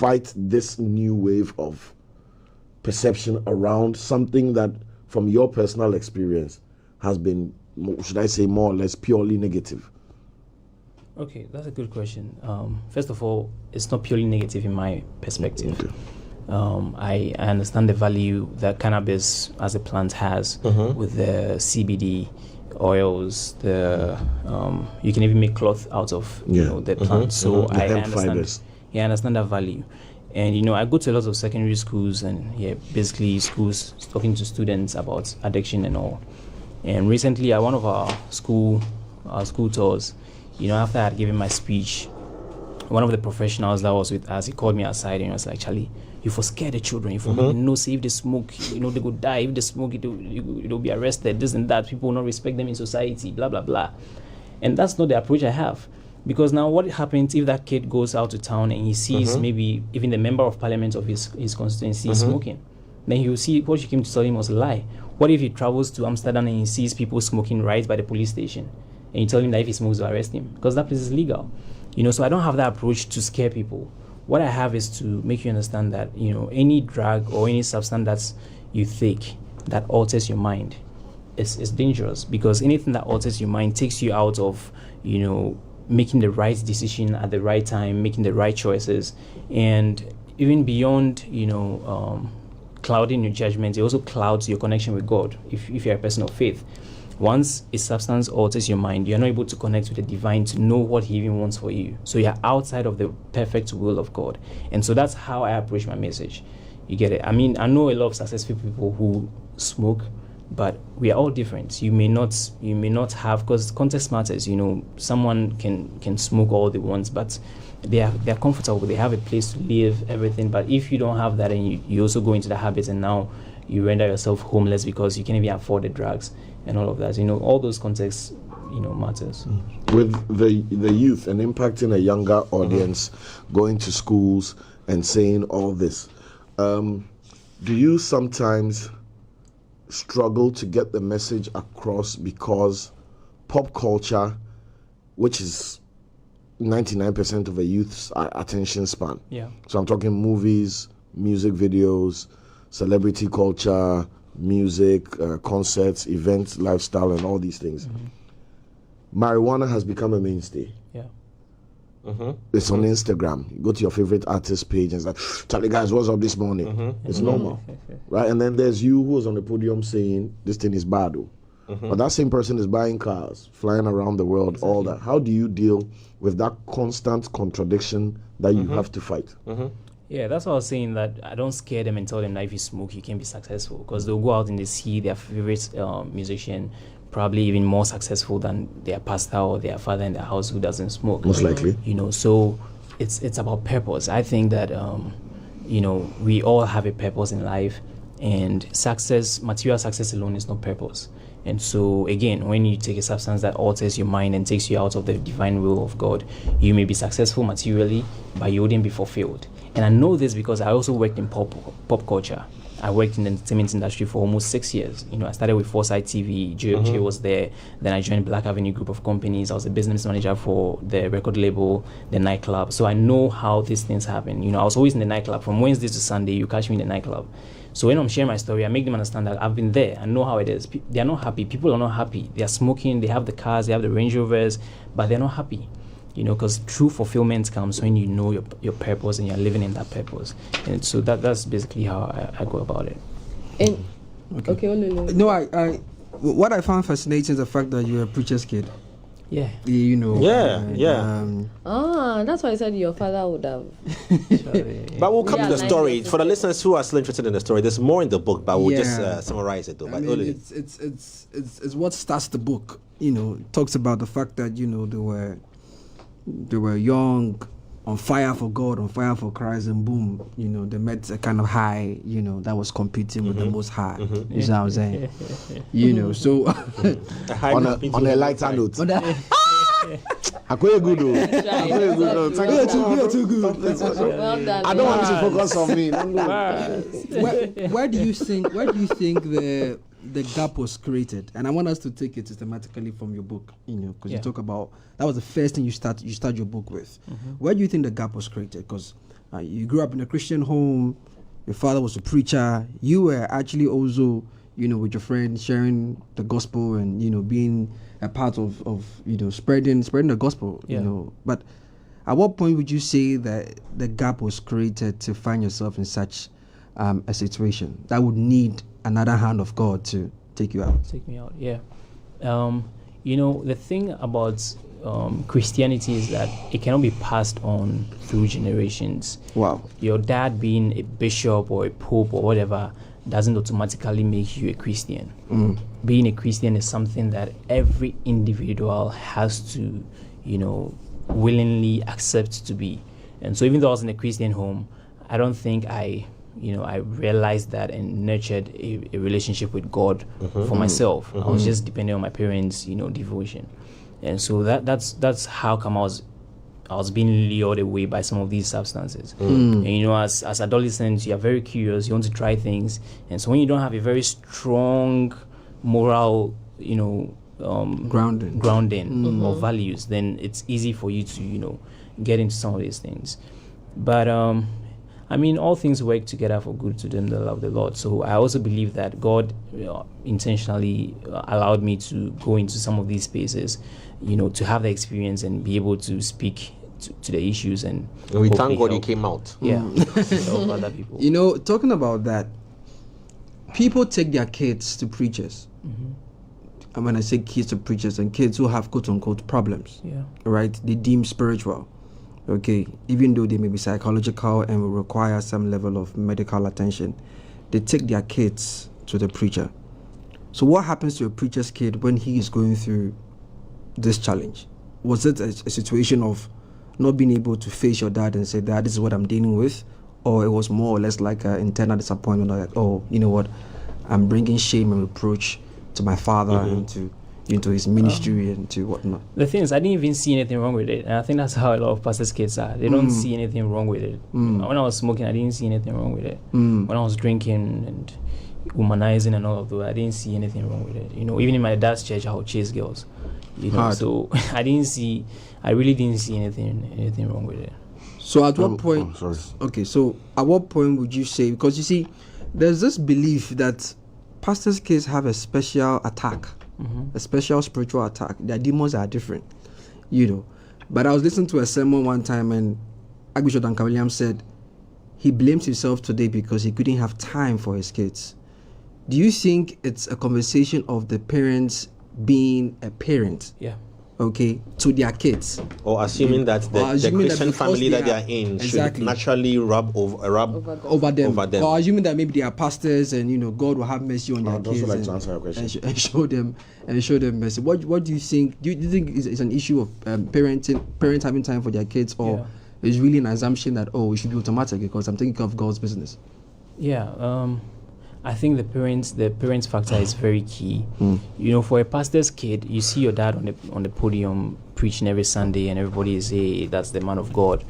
fight this new wave of perception around something that, from your personal experience, has been, should I say, more or less purely negative? Okay, that's a good question. First of all, it's not purely negative in my perspective. Okay. I understand the value that cannabis as a plant has with the CBD oils. You can even make cloth out of the plant. So I understand. Fibers. Yeah, I understand that value. And I go to a lot of secondary schools and basically schools talking to students about addiction and all. And recently, at one of our school tours, after I had given my speech, one of the professionals that was with us, he called me aside and he was like, "Charlie, you for scare the children. You for no say if they smoke, they could die. If they smoke, they'll be arrested. This and that. People will not respect them in society. Blah blah blah." And that's not the approach I have, because now what happens if that kid goes out to town and he sees maybe even the member of parliament of his constituency smoking? Then he will see what you came to tell him was a lie. What if he travels to Amsterdam and he sees people smoking right by the police station, and you tell him that if he smokes, they'll arrest him because that place is legal? So I don't have that approach to scare people. What I have is to make you understand that, any drug or any substance that you take that alters your mind is dangerous, because anything that alters your mind takes you out of, making the right decision at the right time, making the right choices, and even beyond, clouding your judgment, it also clouds your connection with God if you're a person of faith. Once a substance alters your mind, you're not able to connect with the divine to know what he even wants for you. So you're outside of the perfect will of God. And so that's how I approach my message. You get it? I mean, I know a lot of successful people who smoke, but we are all different. You may not have, because context matters. Someone can smoke all they want, but they're comfortable. They have a place to live, everything. But if you don't have that, and you also go into the habit, and now you render yourself homeless because you can't even afford the drugs and all of that. All those contexts, matters. With the youth and impacting a younger audience, going to schools and saying all this, do you sometimes struggle to get the message across because pop culture, which is 99% of a youth's attention span? Yeah. So I'm talking movies, music videos, celebrity culture, music, concerts, events, lifestyle, and all these things. Marijuana has become a mainstay. Yeah. It's on Instagram. You go to your favorite artist page and it's like, "Charlie, guys, what's up this morning?" It's normal, right? And then there's you who's on the podium saying this thing is bad, but that same person is buying cars, flying around the world, all that. How do you deal with that constant contradiction that you have to fight? Yeah, that's what I was saying, that I don't scare them and tell them that if you smoke, you can be successful, because they'll go out and they see their favorite musician, probably even more successful than their pastor or their father in their house who doesn't smoke. Most likely. So it's about purpose. I think that, we all have a purpose in life, and material success alone is not purpose. And so, again, when you take a substance that alters your mind and takes you out of the divine will of God, you may be successful materially, but you wouldn't be fulfilled. And I know this because I also worked in pop culture. I worked in the entertainment industry for almost 6 years. I started with Foresight TV. J was there. Then I joined Black Avenue Group of Companies. I was a business manager for the record label, the nightclub. So I know how these things happen. I was always in the nightclub. From Wednesday to Sunday, you catch me in the nightclub. So when I'm sharing my story, I make them understand that I've been there. I know how it is. They are not happy. People are not happy. They are smoking. They have the cars. They have the Range Rovers, but they're not happy. Because true fulfillment comes when you know your purpose and you're living in that purpose. And so that's basically how I go about it. No, I what I found fascinating is the fact that you're a preacher's kid. Yeah. That's why I said your father would have. But we'll come to the story. For the listeners who are still interested in the story, there's more in the book, but we'll just summarize it though. It's what starts the book. It talks about the fact that they were young, on fire for God, on fire for Christ, and boom, they met a kind of high, that was competing with the most high. You know what I'm saying? So on a lighter note. I quite good. You're too good. Well done. I don't want you to focus on me. Where do you think the gap was created? And I want us to take it systematically from your book, because you talk about that was the first thing you start your book with. Where do you think the gap was created? Because You grew up in a Christian home. Your father was a preacher. You were actually also, with your friends sharing the gospel and, being a part of spreading the gospel, But at what point would you say that the gap was created to find yourself in such a situation that would need another hand of God to take you out? Take me out, yeah. The thing about Christianity is that it cannot be passed on through generations. Wow. Your dad being a bishop or a pope or whatever doesn't automatically make you a Christian. Being a Christian is something that every individual has to, willingly accept to be. And so even though I was in a Christian home, I don't think I realized that and nurtured a relationship with God for myself. I was just depending on my parents' devotion. And so that's how come I was being lured away by some of these substances. And as adolescents, you are very curious, you want to try things, and so when you don't have a very strong moral, grounding or values, then it's easy for you to get into some of these things. But all things work together for good to them that love the Lord. So I also believe that God intentionally allowed me to go into some of these spaces, to have the experience and be able to speak to the issues. And we thank God you came out. Yeah. Help other people. Talking about that, people take their kids to preachers. And when I say kids to preachers, and kids who have quote-unquote problems, right? They deem spiritual. Okay, even though they may be psychological and will require some level of medical attention, they take their kids to the preacher. So what happens to a preacher's kid when he is going through this challenge? Was it a situation of not being able to face your dad and say, Dad, this is what I'm dealing with? Or it was more or less like an internal disappointment, like, oh, you know what, I'm bringing shame and reproach to my father and into his ministry and to whatnot. The thing is, I didn't even see anything wrong with it, and I think that's how a lot of pastors' kids are. They don't see anything wrong with it. When I was smoking, I didn't see anything wrong with it. When I was drinking and womanizing and all of that, I didn't see anything wrong with it. Even in my dad's church, I would chase girls. So I really didn't see anything wrong with it. So at what point? Okay, so at what point would you say? Because you see, there's this belief that pastors' kids have a special attack. A special spiritual attack. Their demons are different, But I was listening to a sermon one time, and Archbishop Duncan Williams said he blames himself today because he couldn't have time for his kids. Do you think it's a conversation of the parents being a parent? Yeah. Okay, to their kids, or assuming that the Christian family that they are in should naturally rub over them, or assuming that maybe they are pastors and God will have mercy on their kids like to answer your question. and show them mercy. What do you think? Do you think it's an issue of parents having time for their kids, or it's really an assumption that it should be automatic because I'm taking care of God's business? Yeah. I think the parents factor is very key. For a pastor's kid, you see your dad on the podium preaching every Sunday, and everybody is, hey, that's the man of God.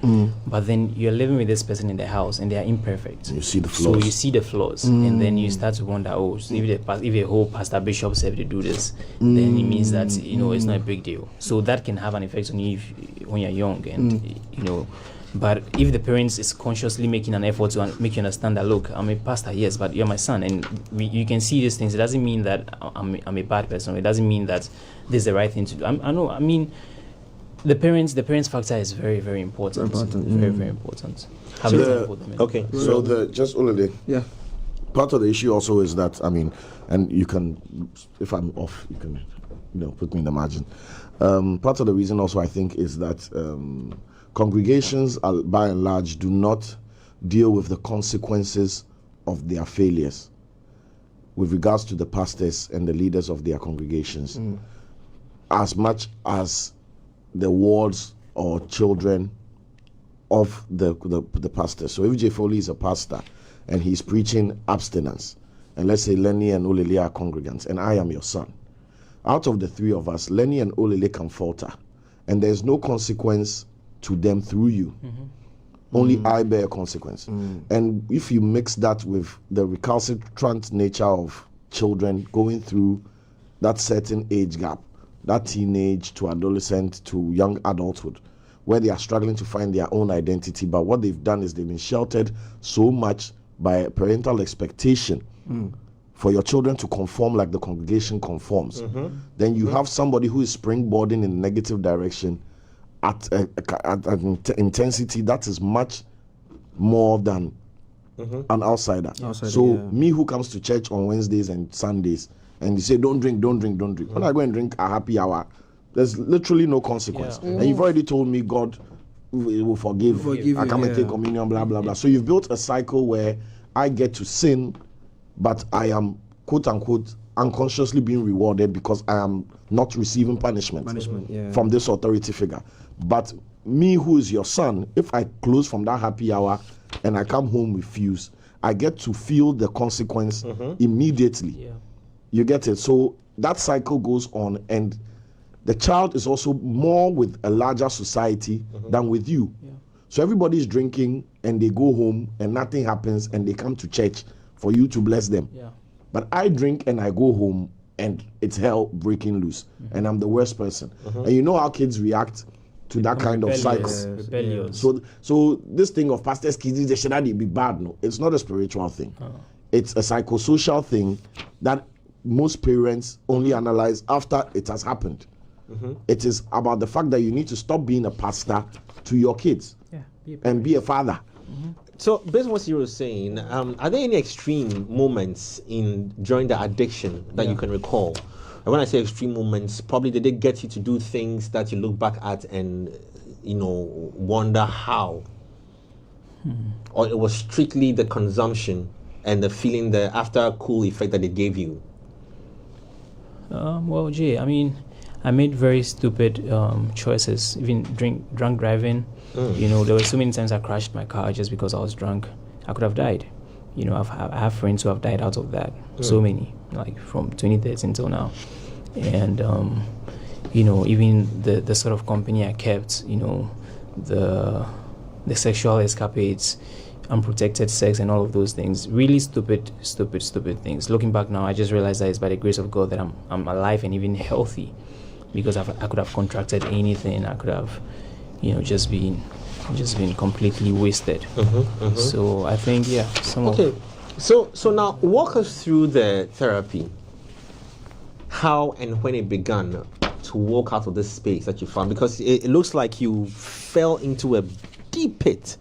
But then you're living with this person in the house, and they are imperfect. You see the flaws. So you see the flaws, and then you start to wonder, so if a whole pastor bishop said to do this, then it means that it's not a big deal. So that can have an effect on you when you're young, and But if the parents is consciously making an effort to make you understand that, look, I'm a pastor, yes, but you're my son, and you can see these things. It doesn't mean that I'm a bad person. It doesn't mean that this is the right thing to do. I know. The parents factor is very, very important. Very, very important. Okay. So just Olele. Yeah. Part of the issue also is that and you can, if I'm off, you can, put me in the margin. Part of the reason also I think is that. Congregations, by and large, do not deal with the consequences of their failures with regards to the pastors and the leaders of their congregations, as much as the wards or children of the pastor. So if J. Foley is a pastor and he's preaching abstinence, and let's say Lenny and Olele are congregants, and I am your son, out of the three of us, Lenny and Olele can falter, and there's no consequence to them through you. Only I bear consequence. And if you mix that with the recalcitrant nature of children going through that certain age gap, that teenage to adolescent to young adulthood, where they are struggling to find their own identity. But what they've done is they've been sheltered so much by parental expectation for your children to conform like the congregation conforms. Then you have somebody who is springboarding in a negative direction at an intensity that is much more than an outsider. Me who comes to church on Wednesdays and Sundays, and you say, don't drink. When I go and drink a happy hour, there's literally no consequence. And you've already told me God will forgive I come and take communion, blah, blah, blah. So you've built a cycle where I get to sin, but I am, quote unquote, unconsciously being rewarded because I am not receiving punishment from this authority figure. But me, who is your son, if I close from that happy hour and I come home with fuse, I get to feel the consequence immediately. You get it? So that cycle goes on, and the child is also more with a larger society than with you. So everybody's drinking and they go home and nothing happens and they come to church for you to bless them. But I drink and I go home and it's hell breaking loose and I'm the worst person. And you know how kids react to that kind of cycle. So this thing of pastors' kids, they should not be bad. No, it's not a spiritual thing. It's a psychosocial thing that most parents only analyze after it has happened. It is about the fact that you need to stop being a pastor to your kids and be a father. So, based on what you were saying, are there any extreme moments during the addiction that you can recall? And when I say extreme moments, probably did they get you to do things that you look back at and, wonder how? Or it was strictly the consumption and the feeling, the after cool effect that it gave you? Well, Jay, I mean, I made very stupid choices, even drunk driving. There were so many times I crashed my car just because I was drunk. I could have died. I have friends who have died out of that. So many, like from 2013 till now. And, even the sort of company I kept, the sexual escapades, unprotected sex and all of those things, really stupid things. Looking back now, I just realized that it's by the grace of God that I'm alive and even healthy, because I could have contracted anything. I could have, just been completely wasted. So I think, So now walk us through the therapy. How and when it began to walk out of this space that you found, because it looks like you fell into a deep pit.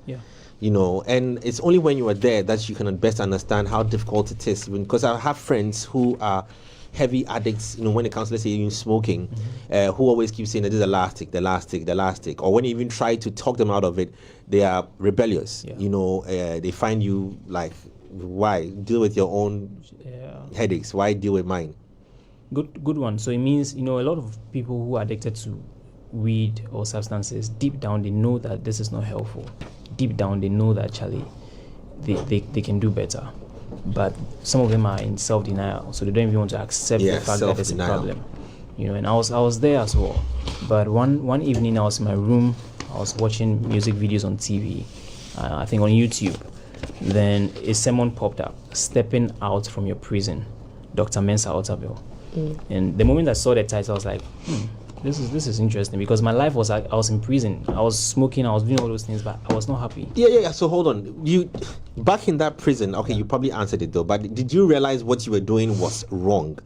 And it's only when you are there that you can best understand how difficult it is. Because I have friends who are heavy addicts, when it comes to, let's say, even smoking, who always keep saying that this is the last stick. Or when you even try to talk them out of it, they are rebellious. They find you like, why? Deal with your own headaches. Why deal with mine? Good one. So it means, a lot of people who are addicted to weed or substances, deep down they know that this is not helpful. Deep down they know that actually they can do better. But some of them are in self-denial, so they don't even want to accept the fact that there's a problem. And I was there as well. But one evening I was in my room, I was watching music videos on TV, I think on YouTube. Then a sermon popped up, Stepping Out from Your Prison, Dr. Mensa Otabil. And the moment I saw the title, I was like, this is interesting, because my life was, I was in prison. I was smoking, I was doing all those things, but I was not happy. Yeah. So hold on. You back in that prison, okay, you probably answered it though, but did you realize what you were doing was wrong?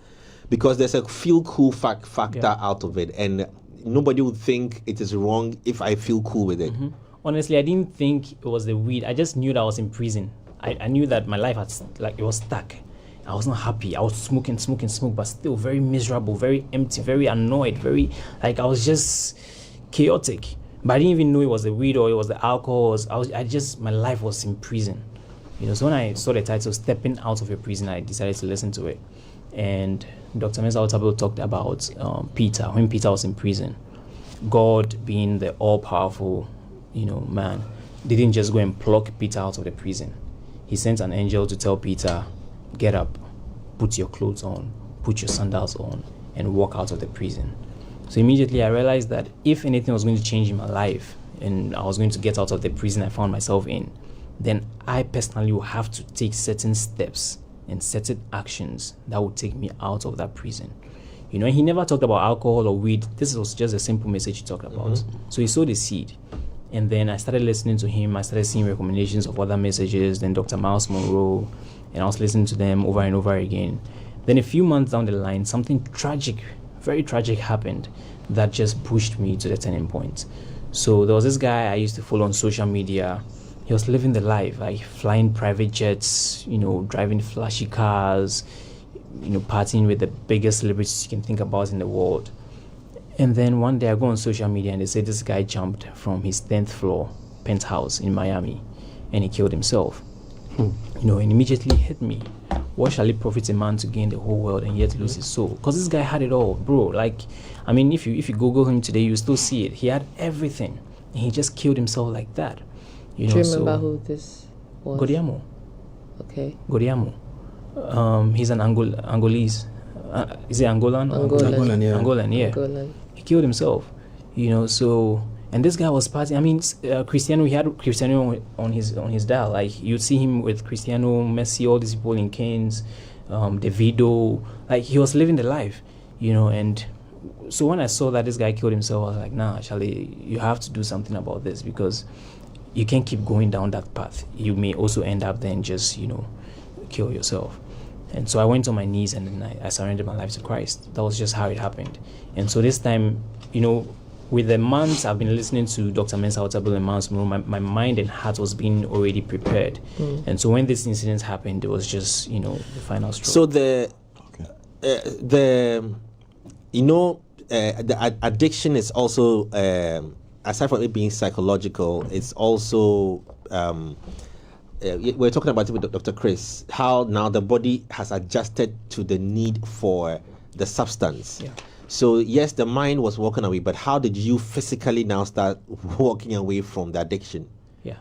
Because there's a feel cool factor out of it, and nobody would think it is wrong if I feel cool with it. Honestly, I didn't think it was the weed. I just knew that I was in prison. I knew that my life it was stuck. I was not happy. I was smoking, but still very miserable, very empty, very annoyed, I was just chaotic. But I didn't even know it was the weed or it was the alcohol. My life was in prison. So when I saw the title, Stepping Out of Your Prison, I decided to listen to it. And Dr. Mensa Otabil talked about Peter, when Peter was in prison. God, being the all-powerful, man, didn't just go and pluck Peter out of the prison. He sent an angel to tell Peter, get up, put your clothes on, put your sandals on, and walk out of the prison. So immediately I realized that if anything was going to change in my life and I was going to get out of the prison I found myself in, then I personally will have to take certain steps and certain actions that would take me out of that prison. You know, he never talked about alcohol or weed. This was just a simple message he talked about. So he sowed a seed. And then I started listening to him. I started seeing recommendations of other messages, then Dr. Miles Monroe, and I was listening to them over and over again. Then a few months down the line, something tragic, very tragic happened that just pushed me to the turning point. So there was this guy I used to follow on social media. He was living the life, like flying private jets, you know, driving flashy cars, you know, partying with the biggest celebrities you can think about in the world. And then one day I go on social media and they say this guy jumped from his 10th floor penthouse in Miami and he killed himself. You know, and immediately hit me. What shall it profit a man to gain the whole world and yet lose his soul? Because this guy had it all, bro. Like, I mean, if you Google him today, you still see it. He had everything, and he just killed himself like that. You know, Do you remember who this was? Godiamo. Okay. Godiamo. He's an Angolese. Is he Angolan? Angolan, yeah. Angolan, yeah. Angolan. He killed himself. You know, so. And this guy was partying. I mean, Cristiano. He had Cristiano on his dial. Like you'd see him with Cristiano, Messi, all these people in Canes, Davido. Like he was living the life, you know. And so when I saw that this guy killed himself, I was like, nah, Charlie, you have to do something about this because you can't keep going down that path. You may also end up then just, you know, kill yourself. And so I went on my knees and then I surrendered my life to Christ. That was just how it happened. And so this time, you know, with the months I've been listening to Dr. Mensa Otabil and Miles Monroe, my mind and heart was being already prepared. And so when this incident happened, it was just, you know, the final straw. So the addiction is also, aside from it being psychological, it's also, we're talking about it with Dr. Chris, how now the body has adjusted to the need for the substance. Yeah. So yes, the mind was walking away, but how did you physically now start walking away from the addiction? Yeah.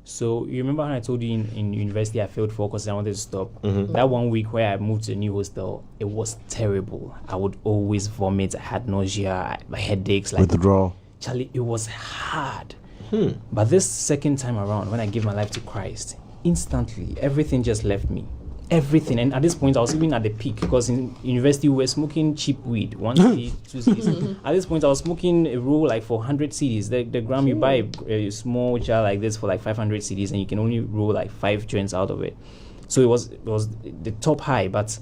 So you remember when I told you in university I failed focus and I wanted to stop? That 1 week where I moved to a new hostel, it was terrible. I would always vomit. I had nausea, my headaches. Like Withdrawal. Charlie, it was hard. But this second time around, when I gave my life to Christ, instantly everything just left me. Everything. And at this point I was even at the peak because in university we were smoking cheap weed, 1 CD, 2 CDs. At this point I was smoking a roll like for 100 CDs. The gram, you buy a small jar like this for like 500 CDs and you can only roll like 5 joints out of it. So it was the top high. But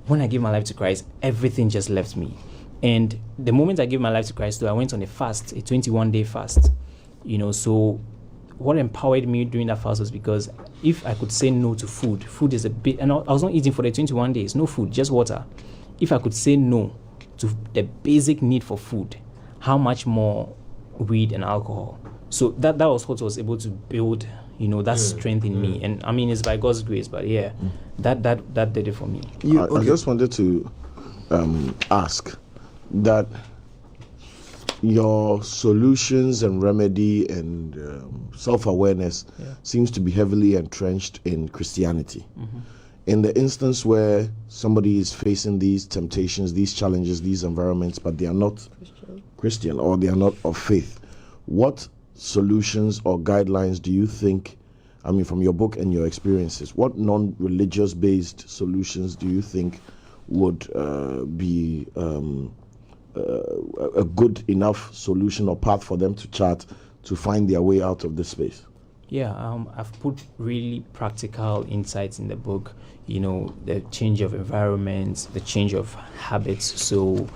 when I gave my life to Christ, everything just left me. And the moment I gave my life to Christ, I went on a fast, a 21-day fast. You know, so what empowered me during that fast was because if I could say no to food is a bit, and I was not eating for the 21 days, no food, just water. If I could say no to the basic need for food, how much more weed and alcohol? So that was what was able to build, you know, that strength in me. And I mean, it's by God's grace, but yeah, that did it for me. I just wanted to ask that your solutions and remedy and self-awareness seems to be heavily entrenched in Christianity. In the instance where somebody is facing these temptations, these challenges, these environments, but they are not Christian or they are not of faith, what solutions or guidelines do you think, I mean, from your book and your experiences, what non-religious based solutions do you think would be a good enough solution or path for them to chart to find their way out of this space? Yeah, I've put really practical insights in the book, you know, the change of environment, the change of habits. So,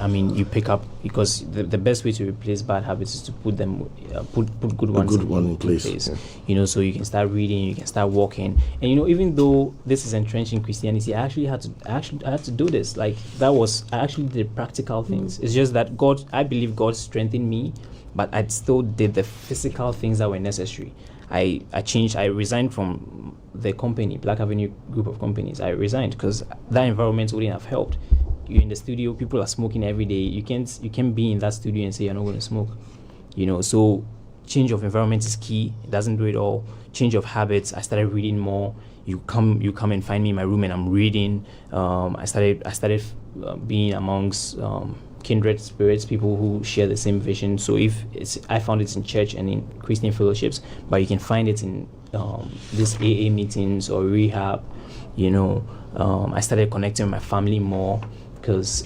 I mean, you pick up, because the best way to replace bad habits is to put them, put good ones in place. Yeah. You know, so you can start reading, you can start walking. And, you know, even though this is entrenched in Christianity, I had to do this. Like, I actually did practical things. It's just that I believe God strengthened me, but I still did the physical things that were necessary. I resigned from the company, Black Avenue Group of Companies. I resigned because that environment wouldn't have helped. You're in the studio, people are smoking every day. You can't be in that studio and say you're not going to smoke. You know, so change of environment is key. It doesn't do it all. Change of habits. I started reading more. You come and find me in my room and I'm reading. I started being amongst kindred spirits, people who share the same vision. So if I found it in church and in Christian fellowships, but you can find it in these AA meetings or rehab. I started connecting with my family more because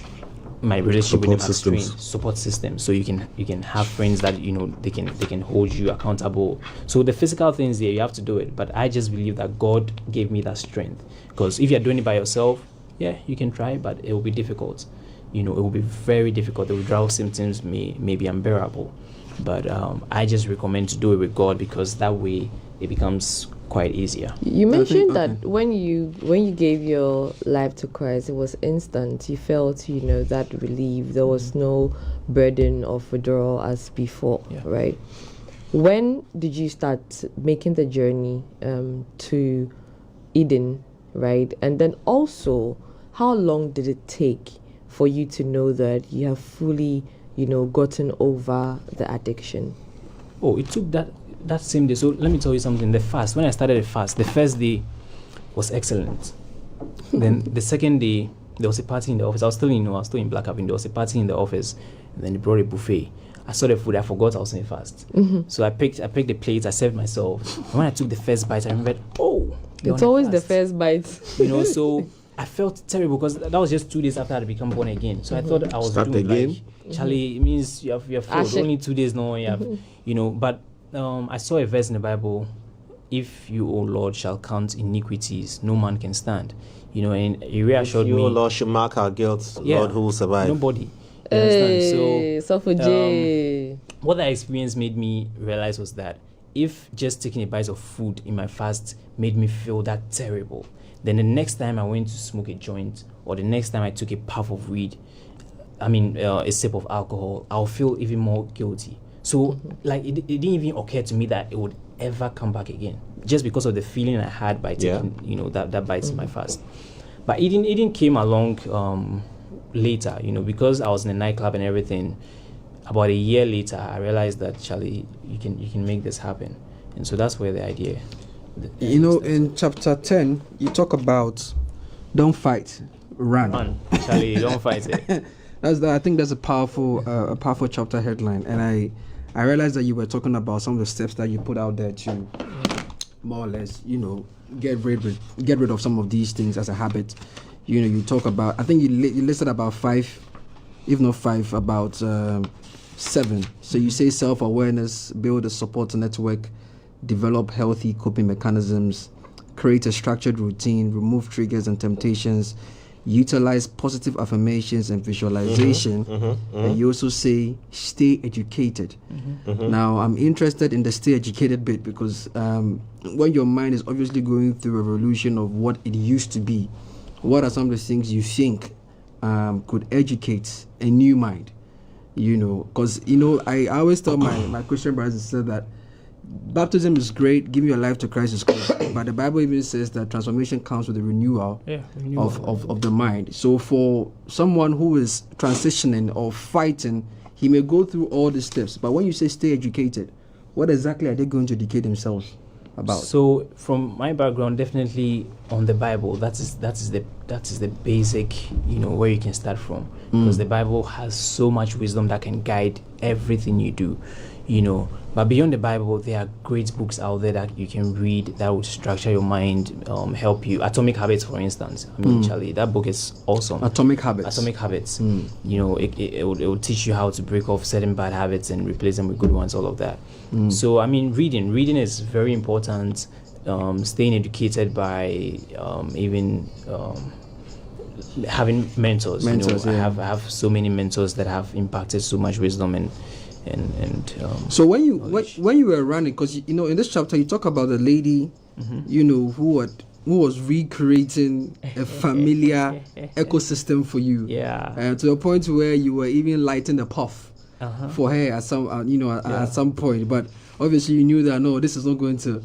my relationship with them has strained. Support system. So you can have friends that they can hold you accountable. So the physical things there, you have to do it. But I just believe that God gave me that strength, because if you're doing it by yourself, yeah, you can try, but it will be difficult. It will be very difficult. The withdrawal symptoms may be unbearable. But I just recommend to do it with God, because that way it becomes quite easier. You mentioned that when you gave your life to Christ, it was instant. You felt, that relief. There was no burden of withdrawal as before, right? When did you start making the journey to Eden, right? And then also, how long did it take for you to know that you have fully, gotten over the addiction? Oh, it took that same day. So let me tell you something. The fast, when I started the fast, the first day was excellent. Then the second day, there was a party in the office. I was still in Black Haven. There was a party in the office, and then they brought a buffet. I saw the food. I forgot I was in fast. So I picked the plates. I served myself. And when I took the first bite, I remembered, it's always the first bite. So I felt terrible, because that was just 2 days after I had become born again. So I thought I was Start doomed. again? Like, Charlie, it means you have failed. Only 2 days now. You have, but I saw a verse in the Bible: "If you, O Lord, shall count iniquities, no man can stand." And he reassured me. You, O Lord, should mark our guilt, Lord, who will survive? Nobody. You understand? So, what that experience made me realize was that if just taking a bite of food in my fast made me feel that terrible, then the next time I went to smoke a joint, or the next time I took a puff of weed, a sip of alcohol, I'll feel even more guilty. So, it didn't even occur to me that it would ever come back again, just because of the feeling I had by taking, that bites in my fast. But it didn't came along later, because I was in a nightclub and everything. About a year later, I realized that, Charlie, you can make this happen, and so that's where the idea. In chapter 10, you talk about don't fight, run. Charlie, don't fight it. I think that's a powerful chapter headline, and I realized that you were talking about some of the steps that you put out there to more or less, get rid of some of these things as a habit. You talk about, I think you listed about 5, if not 5, about 7. So you say self-awareness, build a support network, develop healthy coping mechanisms, create a structured routine, remove triggers and temptations, utilize positive affirmations and visualization, and you also say stay educated. Now I'm interested in the stay educated bit, because when your mind is obviously going through a revolution of what it used to be, what are some of the things you think could educate a new mind? Because I always tell my Christian brothers and sisters that baptism is great, giving your life to Christ is good, but the Bible even says that transformation comes with the renewal of the mind. So for someone who is transitioning or fighting, he may go through all the steps, but when you say stay educated, what exactly are they going to educate themselves about? So from my background, definitely on the Bible, that is the basic, where you can start from, because the Bible has so much wisdom that can guide everything you do. But beyond the Bible, there are great books out there that you can read that will structure your mind, help you. Atomic Habits, for instance. Charlie, that book is awesome. Atomic Habits. It will teach you how to break off certain bad habits and replace them with good ones, all of that. So, reading is very important. Staying educated by even having mentors. I have so many mentors that have impacted so much wisdom and so when you were running, because in this chapter you talk about the lady who was recreating a familiar ecosystem for you, to the point where you were even lighting a puff for her at some at some point, but obviously you knew that no, this is not going to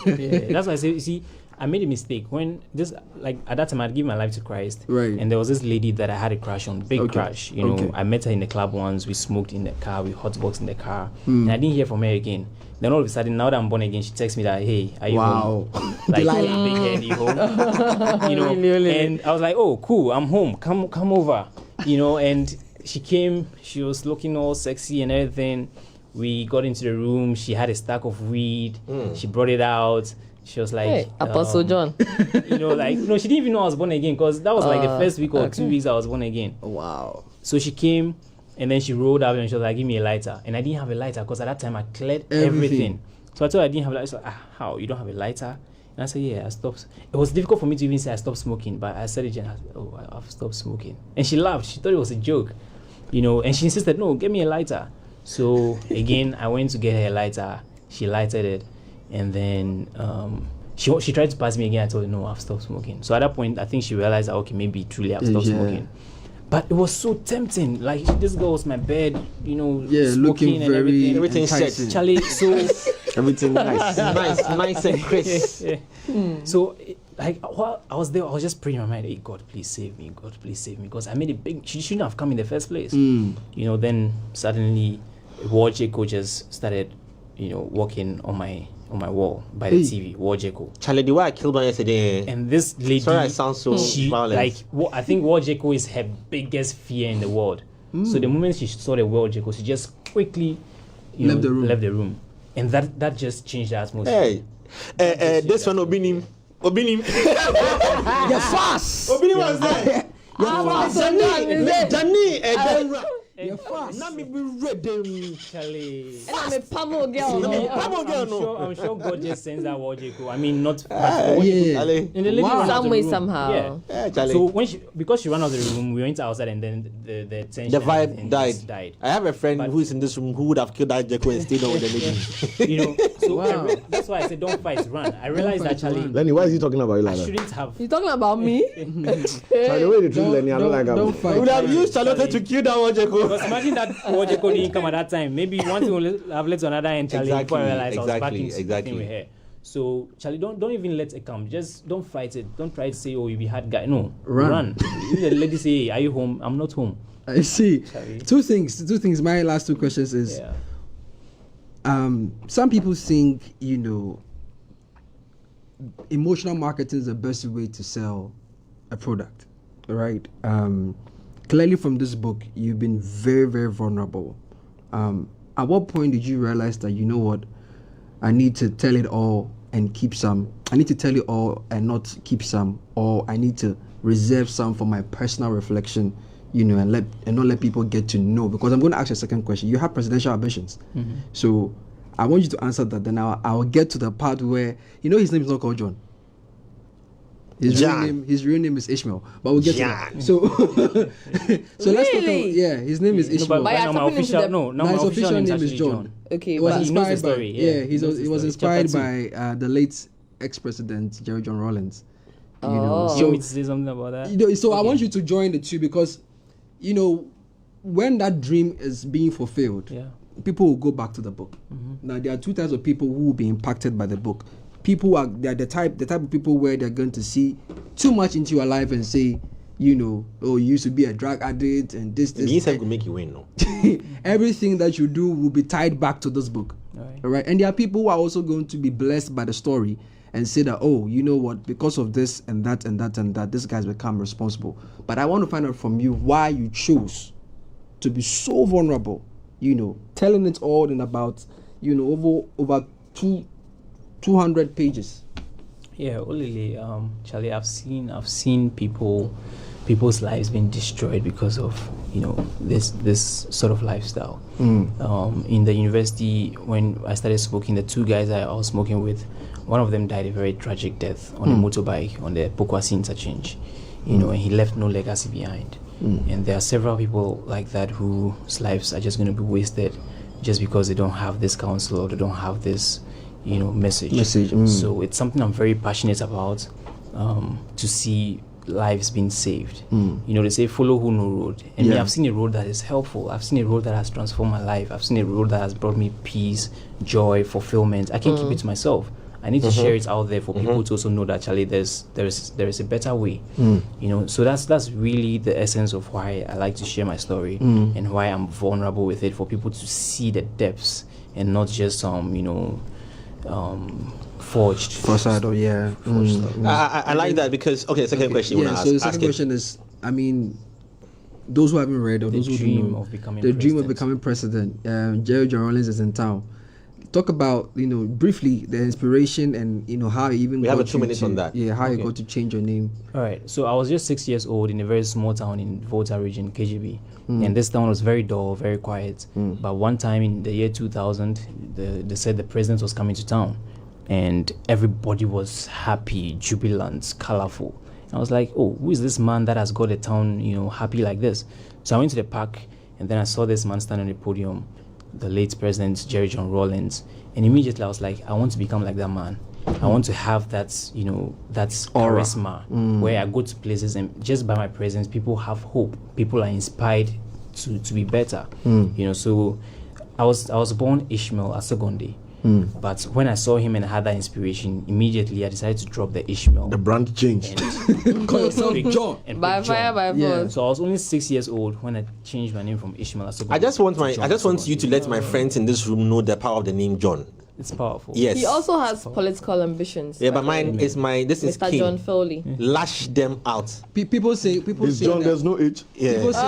that's why I say, you see, I made a mistake when at that time I'd given my life to Christ, right? And there was this lady that I had a crush on, crush. I met her in the club once. We smoked in the car, we hotboxed in the car, and I didn't hear from her again. Then all of a sudden, now that I'm born again, she texts me that, "Hey, are you home? Big head, you home?" And I was like, "Oh, cool, I'm home. Come over." And she came, she was looking all sexy and everything. We got into the room. She had a stack of weed. She brought it out. She was like, Hey, Apostle John. you know, like, no, she didn't even know I was born again, because that was like the first week or 2 weeks I was born again. Wow. So she came, and then she rolled up and she was like, give me a lighter. And I didn't have a lighter because at that time I cleared everything. So I told her I didn't have a lighter. She's like, how? You don't have a lighter? And I said, yeah, I stopped. It was difficult for me to even say I stopped smoking, but I said it and I said, oh, I've stopped smoking. And she laughed. She thought it was a joke, you know, and she insisted, no, get me a lighter. So again, I went to get her a lighter. She lighted it. And then she tried to pass me again. I told her, no, I've stopped smoking. So at that point, I think she realized that, okay, maybe truly I've stopped smoking. But it was so tempting. Like, this girl was my bed, you know, smoking looking and very Everything set. Charlie, so Everything nice. nice and crisp. so like while I was there, I was just praying in my mind, hey, God, please save me. God, please save me. Because I made a big, she shouldn't have come in the first place. You know, then suddenly War Jaco just started, you know, walking on my wall by the TV. War Jaco. Charlie, the way I killed one yesterday. And this lady, Sorry, I sound so violent. Like, I think War Jaco is her biggest fear in the world. So the moment she saw the War Jaco, she just quickly, left the room. And that just changed the atmosphere. Hey, this one Obinim. You're fast. Obinim was there. Danny. You're fast. Now me be ready. Charlie. And I'm a Pamo girl. I'm sure God just sends that War Jaco. I mean, not Yeah. in the living room. Some of the way, room. somehow. Yeah. Charlie. So because she ran out of the room, we went outside, and then the tension, The vibe and died. I have a friend who is in this room who would have killed that Jacko and stayed on with the lady. You know, so that's why I said don't fight, run. I realized that Charlie, Lenny, why is he talking about you like I that? shouldn't have. You talking about me? Charlie, the way you treat Lenny, I don't like Don't him. fight. We would have used Charlotte to kill that one Jacko. Because imagine that War Jaco didn't come at that time. Maybe one thing will have led to another, and Charlie before I realized I was backing with her. So Charlie, don't even let it come. Just don't fight it. Don't try to say, oh, you be hard guy. No, run. If the lady say, hey, are you home? I'm not home. I see. Charlie. Two things. My last two questions is some people think, you know, emotional marketing is the best way to sell a product, right? Clearly from this book, you've been very, very vulnerable. At what point did you realize that, you know what, I need to tell it all and keep some? I need to tell it all and not keep some, or I need to reserve some for my personal reflection, you know, and not let people get to know? Because I'm going to ask you a second question. You have presidential ambitions, so I want you to answer that. Then I'll get to the part where, you know, his name is not called John. His real name is Ishmael, but we'll get to that. So, let's talk about, his name is Ishmael. But now my official name is John. Okay, It was but inspired by, story, he was inspired by the late ex-president Jerry John Rawlings. You know, You want me to say something about that? you know, so I want you to join the two, because, you know, when that dream is being fulfilled, people will go back to the book. Now there are two types of people who will be impacted by the book. They're the type of people where they're going to see too much into your life and say, you know, oh, you used to be a drug addict and this. The inside could make you win, no? Everything that you do will be tied back to this book. All right. And there are people who are also going to be blessed by the story and say that, oh, you know what, because of this and that and that and that, this guy's become responsible. But I want to find out from you why you chose to be so vulnerable, you know, telling it all in about, you know, over 200 pages. Yeah, Olile, Charlie, I've seen people's lives being destroyed because of, you know, this sort of lifestyle. In the university, when I started smoking, the two guys I was smoking with, one of them died a very tragic death on a motorbike on the Pokwasi interchange, you know, and he left no legacy behind. And there are several people like that whose lives are just going to be wasted just because they don't have this counsel or they don't have this, you know, message. So it's something I'm very passionate about, to see lives being saved. You know, they say follow who know road, and me, I've seen a road that is helpful. I've seen a road that has transformed my life. I've seen a road that has brought me peace, joy, fulfillment. I can't keep it to myself. I need to share it out there for people to also know that, Charlie, there is a better way. You know, so that's really the essence of why I like to share my story and why I'm vulnerable with it, for people to see the depths and not just you know, forged Facade, I like that because, okay, second question. So the second question is, I mean, those who haven't read or The those who Dream don't know, of Becoming The Dream of President. Becoming President. Jerry John Rollins is in town. Talk about, briefly the inspiration and how you even We have got a 2 minutes on that. Yeah, how you Okay. got to change your name. All right. So I was just 6 years old in a very small town in Volta region, KGB. And this town was very dull, very quiet. But one time in the year 2000, they said the president was coming to town. And everybody was happy, jubilant, colorful. And I was like, oh, who is this man that has got the town, happy like this? So I went to the park, and then I saw this man standing on the podium, the late President Jerry John Rawlings. And immediately I was like, I want to become like that man. I want to have that, that charisma where I go to places and just by my presence, people have hope. People are inspired to be better. So I was born Ishmael Asogonnde. But when I saw him and had that inspiration, immediately I decided to drop the Ishmael. The brand changed. Call yourself John. and By put fire, John. by Yeah. force. So I was only 6 years old when I changed my name from Ishmael Asogonnde. I just want to you to let my friends in this room know the power of the name John. It's powerful. Yes. He also has political ambitions. Yeah, but mine is this is Mr. King. John Foley. Lash them out. People say Is say John, that- there's no H? Yeah. people say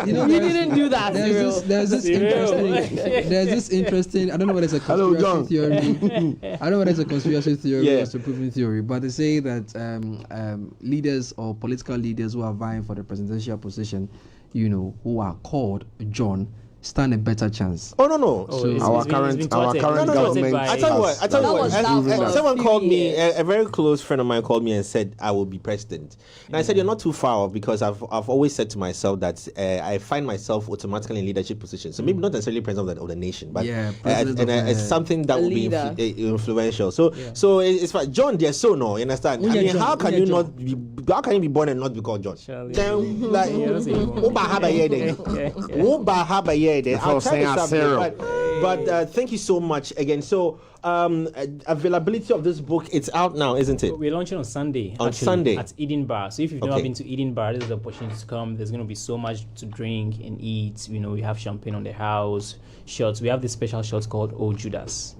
You didn't do that, Cyril. there's this interesting. I don't know whether it's a Hello, conspiracy John. theory. I don't know whether it's a conspiracy theory Yeah. or it's a proven theory, but they say that leaders or political leaders who are vying for the presidential position, who are called John, stand a better chance. Oh no. Oh, So it's our been current twatted. current No. government. By- I tell you what. That was for Someone a called few me. years. A very close friend of mine called me and said, "I will be president." And I said, "You're not too far off because I've always said to myself that I find myself automatically in leadership positions. So maybe not necessarily president of the nation, but Yeah, president and of it's the- something that a will be leader. influential. So it's fine. John, there's so no. You understand? Oh, I yeah, mean, John. how Oh, can yeah, you John. not be? How can you be born and not be called John? Charlie. Then, like, Yeah, that's even- Oba Haba Yede. Oba Haba Yede. I'll Before try to saying stop Cyril. there, but thank you so much again. So availability of this book, it's out now, isn't it? We're launching on Sunday. On Sunday. At Eden Bar. So if you've never Okay. been to Eden Bar, this is the opportunity to come. There's going to be so much to drink and eat. We have champagne on the house, shots. We have this special shot called Oh Judas.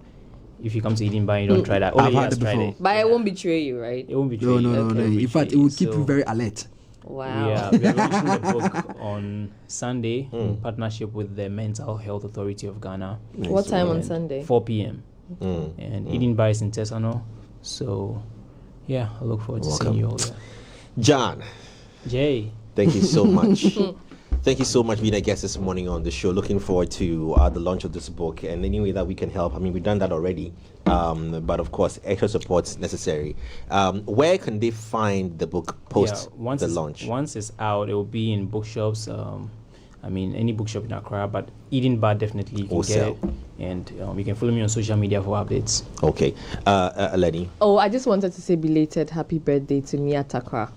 If you come to Eden Bar, you don't try that. I've Only had has it tried before. it. But it won't betray you, right? It won't be No. In fact, it will keep you very alert. Wow. Yeah, we are launching the book on Sunday in partnership with the Mental Health Authority of Ghana. What time on And Sunday? 4 p.m. And Eden Bar is in Tesano. So, yeah, I look forward to seeing you all there. John, Jay. thank you so much. Thank you so much for being a guest this morning on the show. Looking forward to the launch of this book and any way that we can help. I mean, we've done that already, but of course, extra support's necessary. Where can they find the book post the launch? Once it's out, it will be in bookshops. Any bookshop in Accra, but Eden Bar definitely you can get it. And you can follow me on social media for updates. Okay, Lenny. Oh, I just wanted to say belated happy birthday to Nia Takra.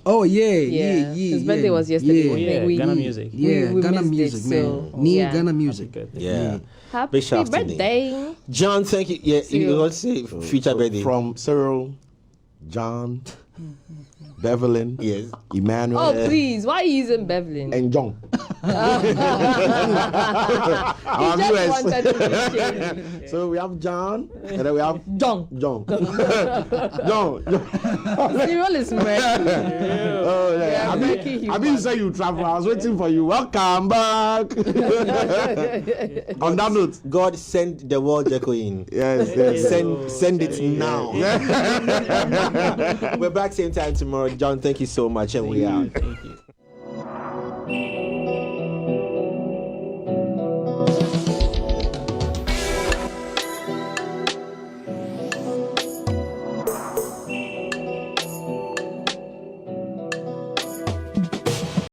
Oh yeah. His birthday was yesterday. Yeah, I think Yeah, we- Ghana music. yeah. we Ghana missed it, music, man. so, Need yeah. Ghana music. Happy birthday. Yeah. Happy Big shout out to Nia. birthday. John, thank you. Yeah, See you you. want to say future birthday? From Cyril, John, Bevelyn, Yes. Emmanuel, Oh, please. Why are you using Bevelyn? and John. He Our just viewers. wanted to be shady. So we have John, and then we have John. John. John. Cyril is ready. Oh, Yeah, yeah. Becky I mean, you say you travel. I was waiting for you. Welcome back. On that note, God send the world Jacko in. yes. Send it now. We're back same time tomorrow. John, thank you so much, and we out. Thank you.